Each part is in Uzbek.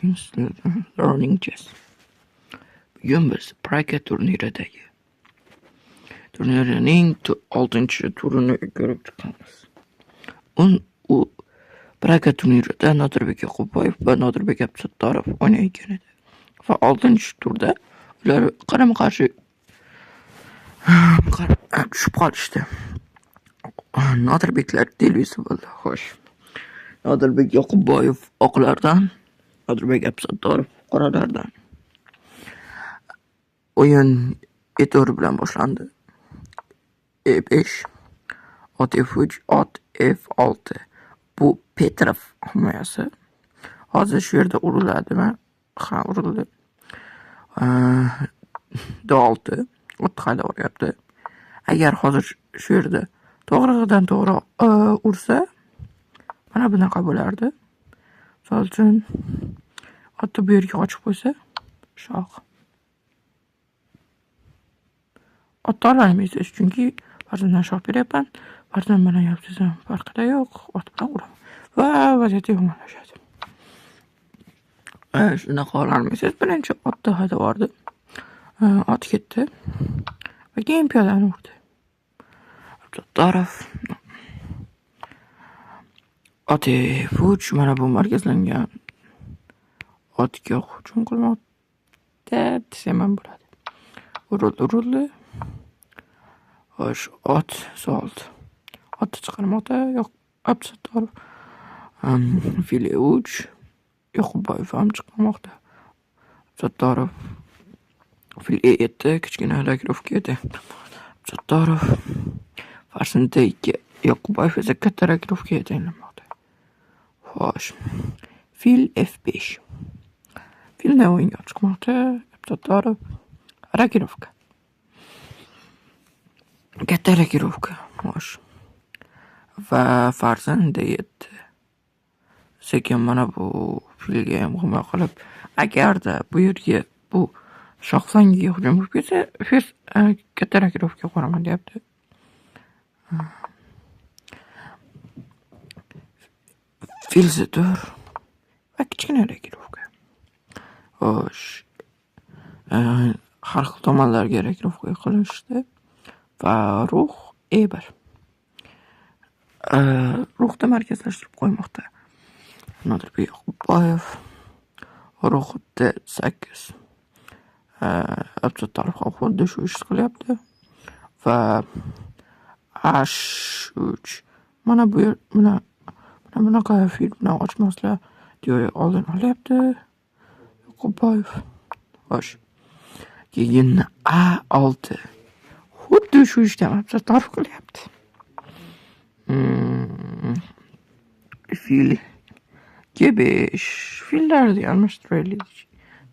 against Learning Chess. Bugun biz Praga turnirining 6-turini ko'rib chiqamiz. U Praga turnirida Nodirbek Yoqubboyev va Nodirbek Abdusattorov o'ynayotgan edi. Va 6-turda ular qarama-qarshi tushib qolishdi. Nodirbeklar delvisi bo'ldi. Xo'sh. Nodirbek Yoqubboyev oqlardan, Nodirbek Abdusattorov qoralardan. O'yin E4 bilan boshlandi. E5, ot F3, ot F6. Bu Petrov himoyasi. Hozir shu yerda uriladimi? Ha, urildi. D6, ot haydayapti. Agar hozir shu yerda to'g'ridan to'g'ri ursa, mana bunaqa bo'lardi. Misol uchun, otni bu yerga ochib qo'ysa, shoh. Otni olmaysiz, chunki farzanddan shoh beryapman. Farzand bilan yapsizam, farqida yo'q. Ot bilan uraman. Va vaziyat yomonlashadi. Shunaqa olmaysiz. Birinchi otni haydab yubordi. Ot ketdi. Va keyin piyodani urdi. Abdusattorov ot F3 mana bu markazlangan otga hujum qilmoqda desam ham bo'ladi. Urildi. Xo'sh, ot soldi. Otni chiqarmoqda yo'q, Abdusattorov. Fil E3, Yoqubboyev ham chiqarmoqda. Abdusattorov fil E7 kichkina lakirovka edi. Abdusattorov farzand D2, Yoqubboyev esa katta lakirovka tanlamoqda. Xo'sh, fil F5. Filni o'yinga chiqmoqda. Abdusattorov lakirovka. Katta lakirovka. Xo'sh. Va farzand D7. Sekin mana bu filga ham himoya qilib, agarda bu yerga bu shohsangiga hujum qilib ketsa, fil katta lakirovka qo'raman deyapti. Fil Z4 va kichkina lakirovka. Xo'sh. Har xil tomonlarga lakirovka qilishdi. Va ruh E1. Ruhda markazlashtirib qo'ymoqda. Nodirbek Yoqubboyev ruh D8. Abdusattorov xuddi shu ishni qilyapti. Va H3. Mana bu yer bunaqa fil bilan ochmaslar deya oldin olyapti Yoqubboyev. Xo'sh. Keyin A6. Xuddi shu ishni Abdusattorov qilyapti. Fil G5. Fillarni almashtiraylik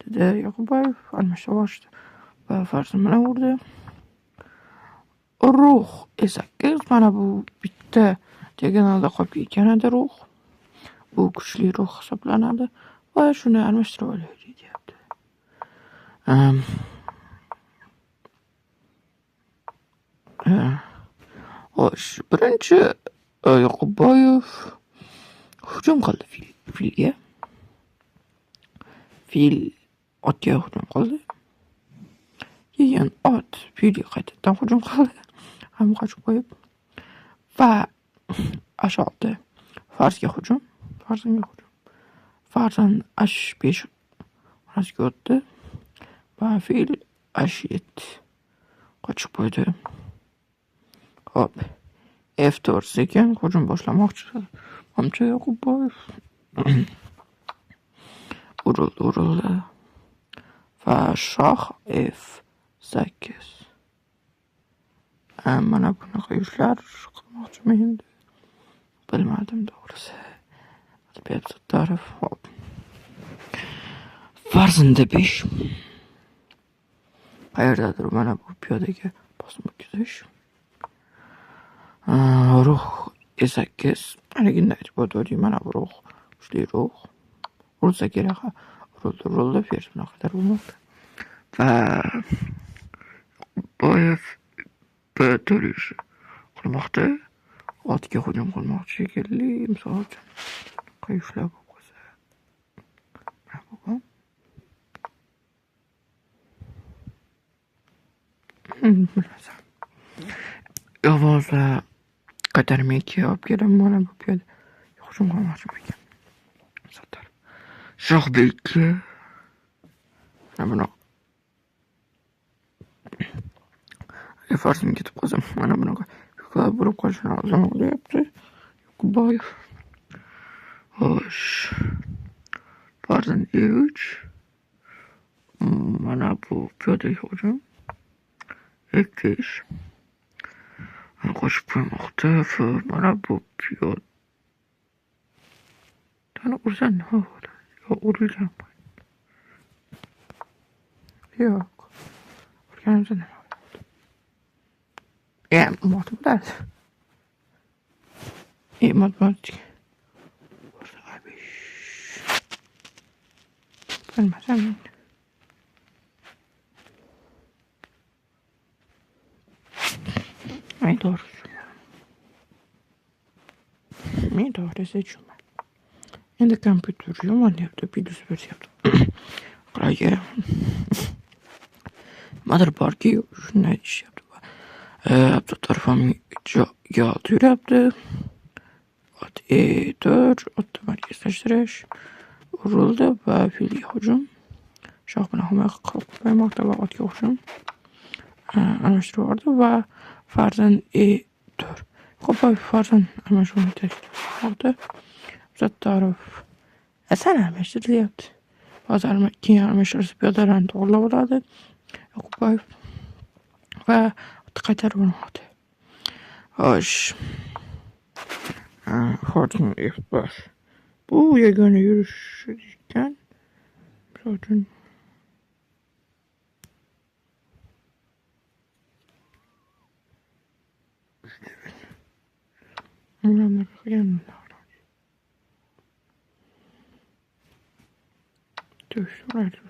dedi Yoqubboyev. Almashtirishdi. Va farzand bilan urdi. Ruh E8. Mana bu bitta diagonalda qolib ketgan edi ruh. Bu kuchli ruh hisoblanadi. Va shuni almashtirib olaylik deyapti. Xo'sh, birinchi Yoqubboyev hujum qildi filga. Fil otga hujum qildi. Keyin ot filga qaytadan hujum qildi. Ham qochib qo'yib. Va H6 farzga hujum. Farzand H5 farzga o'tdi. Va fil H7 qochib qo'ydi. Hop. F4 sekin hujum boshlamoqchi. Hamcha Yoqubboyev. Urildi. Va shoh F8. Mana bunaqa ishlar qilmoqchiman endi. Bilmadim to'g'risi. Abdusattorov hop. Farzand D5. Qayerdadir mana bu piyodaga bosim o'tkazish. Ruh E8. Haligini aytib o'tdim, mana bu ruh. Kuchli ruh. Ursa kerak. Urildi. Fers bilan qadar urmoqda. Va Yoqubboyev B4 qilmoqda. Otga hujum qilmoqchi shekilli, misol uchun. Qayushlar bo'lsa. bilmasam. Yolg'izlar ko'tarmaki olib kelib, mana bu piyoda hujum qilmoqchi ekan. Sotar. Shohbekka bunaqa farzand ketib qolsam, mana bunaqa yuqori bo'lib qolishini o'zim o'ylayapti. Yo'qboyev. Xo'sh. Farzand 3. Mana bu piyoda hujum. Ektish. Qo'shib qo'ymoqda. Mana bu piyoda. Tani ursan nima bo'ladi? Yo'q, urilgan. Yo'q. Urganimda nima bo'ladi? Matematik. Matematik. Bilmasam endi. Men to'g'risi tushunmadim. Endi kompyuter yomonlayapti, videosi beryapti. Qulaga. Motherboardga shunday deyishyapti. Abdutarfamning yolda yuribdi. E4, otda markazlashtirish urildi va filga hujum. Shoh bilan himoya qilib qo'ymoqda va otga hujum almashtirib va farzand E4. Qo'pol farzand almashuvini tekstirmoqda. Sattorov asal almashtirilyapti. Hozir keyin almashtirsa piyodalarni to'g'rilab oladi. Yo'qboyev va qaytarib olmoqda. Xo'sh. Farzand F1. Bu yagona yurish ekan. Misol uchun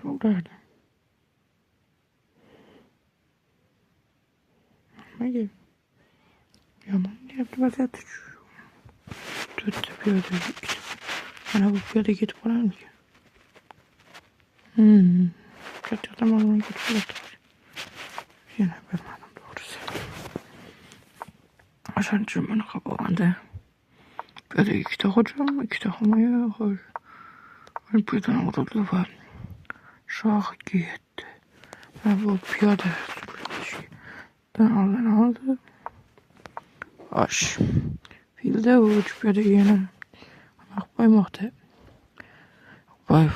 Urardi. Nimaga? Yomon deyapti vaziyati shu. To'rtta piyoda mana bu piyoda ketib qolarmikan? Katta tomondan ketib qoladi. Yana bilmadim to'g'risi. O'shaning uchun bunaqa bo'lganda piyoda ikkita hujum, ikkita himoya, xo'sh. Piyodadan urildi va shohga yetdi. Mana bu piyoda oldin oldi. Xo'sh. Filda uch piyoda yana qilib qo'ymoqda. Yo'qboyev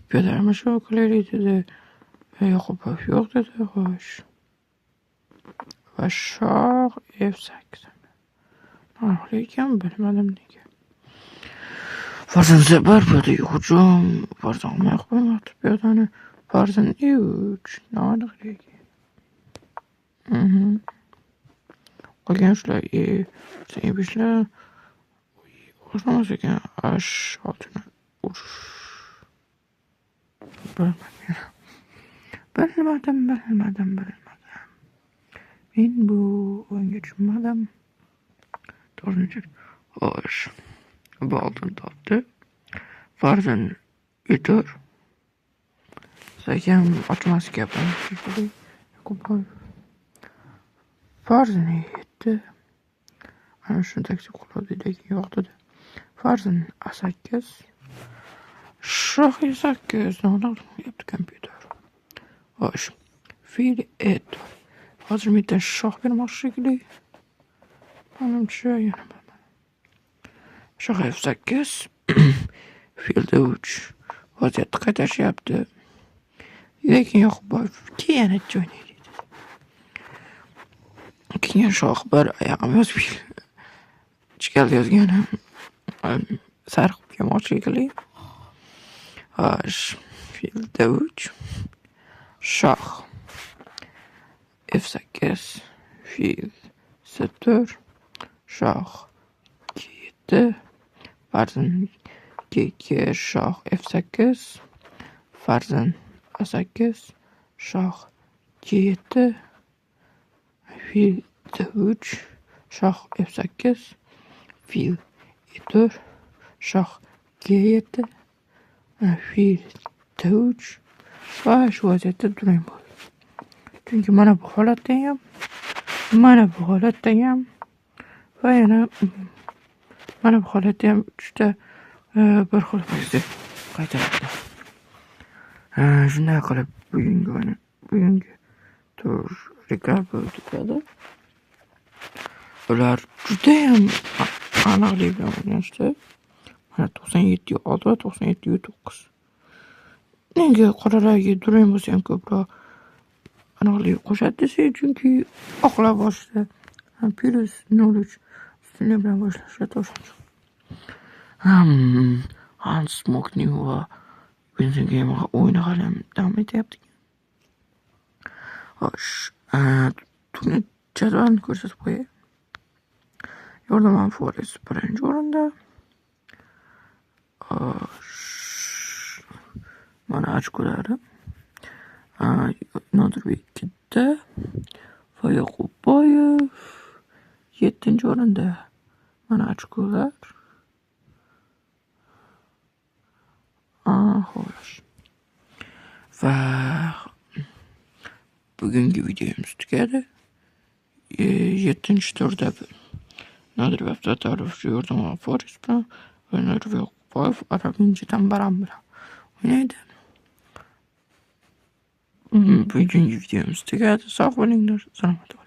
piyoda almashuv qilaylik dedi. Yo'qboyev yo'q dedi. Xo'sh. Va shoh F8. Lekin bilmadim nega. Farzand Zebar piyodaga hujum. Farzand himoya qilib qo'ymoqda piyodani. Farzand E3. Nima qilaylik? Qolgan shular E5lar o'xshamas ekan. H6 urush. Bilmadim. Men bu o'yinga tushunmadim. To'g'ri. Xo'sh. Bu oldin topdi. Farzand E4. Sakam ochmas gapim. Farzand E7. Ana shuni taksib qiladi, lekin yo'q dedi. Farzand A8. Shoh E8. Yaptı kompyuter. Xo'sh. Fil E4. Hozir mendan shoh bermoqchi shekilli. Menimcha yana bilmadim. Shoh F8. Fil D3. Vaziyatni qaytarishyapti. Lekin Yo'qboyev yana jo'naydi. Keyin shoh bir oyog'im yozib chiqal yozgani sarqib kelmoqchi shekilli. Xo'sh. Fil D3. Shoh F8. Fil C4. Shoh G7. Farzand G2. Shoh F8. Farzand A8. Shoh G7. Fil D3. Shoh F8. Fil E4. Shoh G7. Fil D3. Va shu vaziyatda durang bo'ldi. Chunki mana bu holatda ham mana bu holatdayam va yana mana bu holatda ham juda bir xil pozitsiya qaytaradi. Shunday qilib bugungi tur rekord tugadi. Ular judayam aniqlik bilan o'ynashdi. Mana 97-6 va 97-9. Nega qoralarga durang bo'lsa ham ko'proq aniqlik qo'shadi desak, chunki oqlar boshida plus 0.3 ustunlik bilan boshlashadi o'shancha. Hans Smokning va Benzema o'yini hali ham davom etyapti. Xo'sh, turni jadvalni ko'rsatib qo'yay. Nottingham Forest birinchi o'rinda. Mana ochkolari. Nodirbek 2-da va Yoqubboyev 7-o'rinda. Mana ochkolar. Xo'sh. Va bugungi videomiz tugadi. 7-turda Nodirbek Abdullatorov Nottingham Forest bilan va Nodirbek Yoqubboyev Arabinchidan Baran bilan o'ynaydi. Bugungi videomiz tugadi. Sog' bo'linglar. Salomat bo'ling.